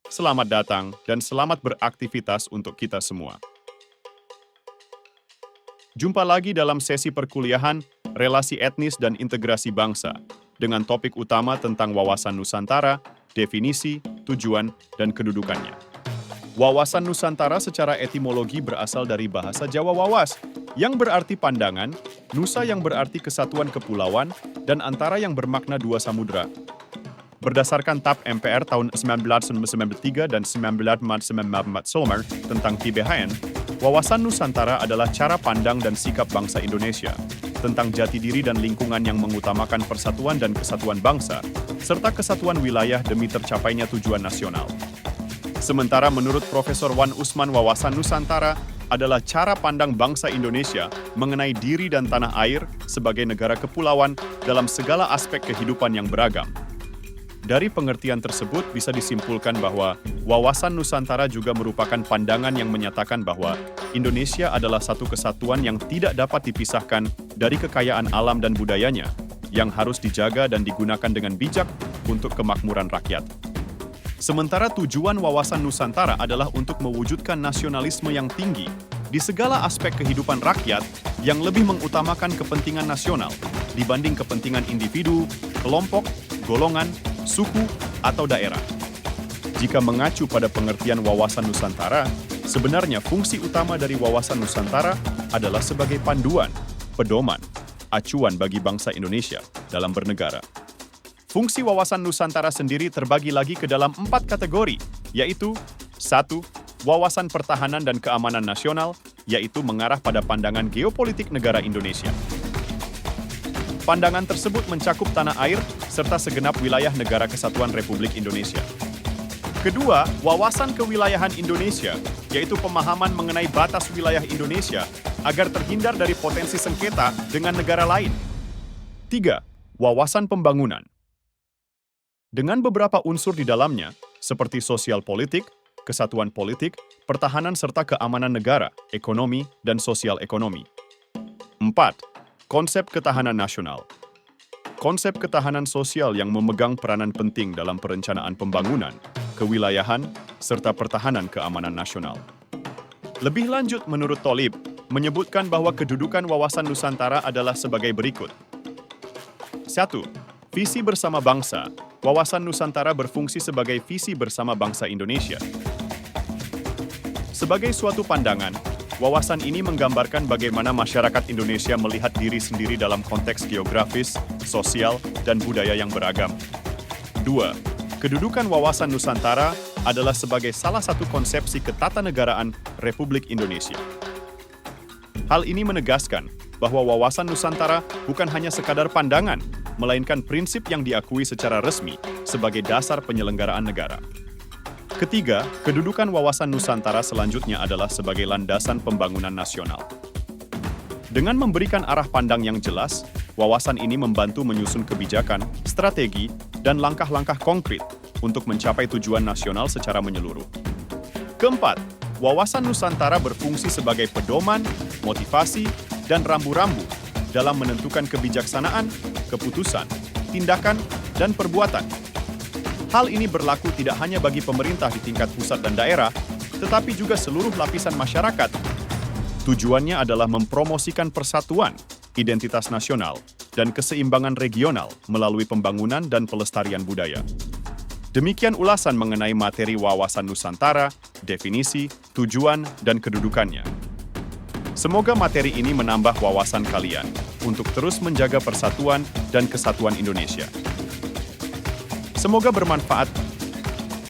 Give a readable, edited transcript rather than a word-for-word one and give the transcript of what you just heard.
selamat datang dan selamat beraktivitas untuk kita semua. Jumpa lagi dalam sesi perkuliahan Relasi Etnis dan Integrasi Bangsa dengan topik utama tentang wawasan Nusantara, definisi, tujuan, dan kedudukannya. Wawasan Nusantara secara etimologi berasal dari bahasa Jawa wawas, yang berarti pandangan, nusa yang berarti kesatuan kepulauan, dan antara yang bermakna dua samudra. Berdasarkan TAP MPR tahun 1993 dan 1994 tentang PBHN, wawasan Nusantara adalah cara pandang dan sikap bangsa Indonesia tentang jati diri dan lingkungan yang mengutamakan persatuan dan kesatuan bangsa, serta kesatuan wilayah demi tercapainya tujuan nasional. Sementara menurut Profesor Wan Usman, wawasan Nusantara adalah cara pandang bangsa Indonesia mengenai diri dan tanah air sebagai negara kepulauan dalam segala aspek kehidupan yang beragam. Dari pengertian tersebut bisa disimpulkan bahwa wawasan Nusantara juga merupakan pandangan yang menyatakan bahwa Indonesia adalah satu kesatuan yang tidak dapat dipisahkan dari kekayaan alam dan budayanya, yang harus dijaga dan digunakan dengan bijak untuk kemakmuran rakyat. Sementara tujuan wawasan Nusantara adalah untuk mewujudkan nasionalisme yang tinggi di segala aspek kehidupan rakyat yang lebih mengutamakan kepentingan nasional dibanding kepentingan individu, kelompok, golongan, suku, atau daerah. Jika mengacu pada pengertian wawasan Nusantara, sebenarnya fungsi utama dari wawasan Nusantara adalah sebagai panduan, pedoman, acuan bagi bangsa Indonesia dalam bernegara. Fungsi wawasan Nusantara sendiri terbagi lagi ke dalam 4 kategori, yaitu 1. Wawasan pertahanan dan keamanan nasional, yaitu mengarah pada pandangan geopolitik negara Indonesia. Pandangan tersebut mencakup tanah air serta segenap wilayah negara kesatuan Republik Indonesia. Kedua, wawasan kewilayahan Indonesia, yaitu pemahaman mengenai batas wilayah Indonesia agar terhindar dari potensi sengketa dengan negara lain. 3. Wawasan pembangunan. Dengan beberapa unsur di dalamnya, seperti sosial politik, kesatuan politik, pertahanan serta keamanan negara, ekonomi, dan sosial ekonomi. 4. Konsep ketahanan nasional. Konsep ketahanan sosial yang memegang peranan penting dalam perencanaan pembangunan, kewilayahan, serta pertahanan keamanan nasional. Lebih lanjut, menurut Tholib, menyebutkan bahwa kedudukan wawasan Nusantara adalah sebagai berikut. 1. Visi bersama bangsa. Wawasan Nusantara berfungsi sebagai visi bersama bangsa Indonesia. Sebagai suatu pandangan, wawasan ini menggambarkan bagaimana masyarakat Indonesia melihat diri sendiri dalam konteks geografis, sosial, dan budaya yang beragam. 2. Kedudukan wawasan Nusantara adalah sebagai salah satu konsepsi ketatanegaraan Republik Indonesia. Hal ini menegaskan bahwa wawasan Nusantara bukan hanya sekadar pandangan, melainkan prinsip yang diakui secara resmi sebagai dasar penyelenggaraan negara. Ketiga, kedudukan wawasan Nusantara selanjutnya adalah sebagai landasan pembangunan nasional. Dengan memberikan arah pandang yang jelas, wawasan ini membantu menyusun kebijakan, strategi, dan langkah-langkah konkret untuk mencapai tujuan nasional secara menyeluruh. Keempat, wawasan Nusantara berfungsi sebagai pedoman, motivasi, dan rambu-rambu dalam menentukan kebijaksanaan, keputusan, tindakan, dan perbuatan. Hal ini berlaku tidak hanya bagi pemerintah di tingkat pusat dan daerah, tetapi juga seluruh lapisan masyarakat. Tujuannya adalah mempromosikan persatuan, identitas nasional, dan keseimbangan regional melalui pembangunan dan pelestarian budaya. Demikian ulasan mengenai materi wawasan Nusantara, definisi, tujuan, dan kedudukannya. Semoga materi ini menambah wawasan kalian untuk terus menjaga persatuan dan kesatuan Indonesia. Semoga bermanfaat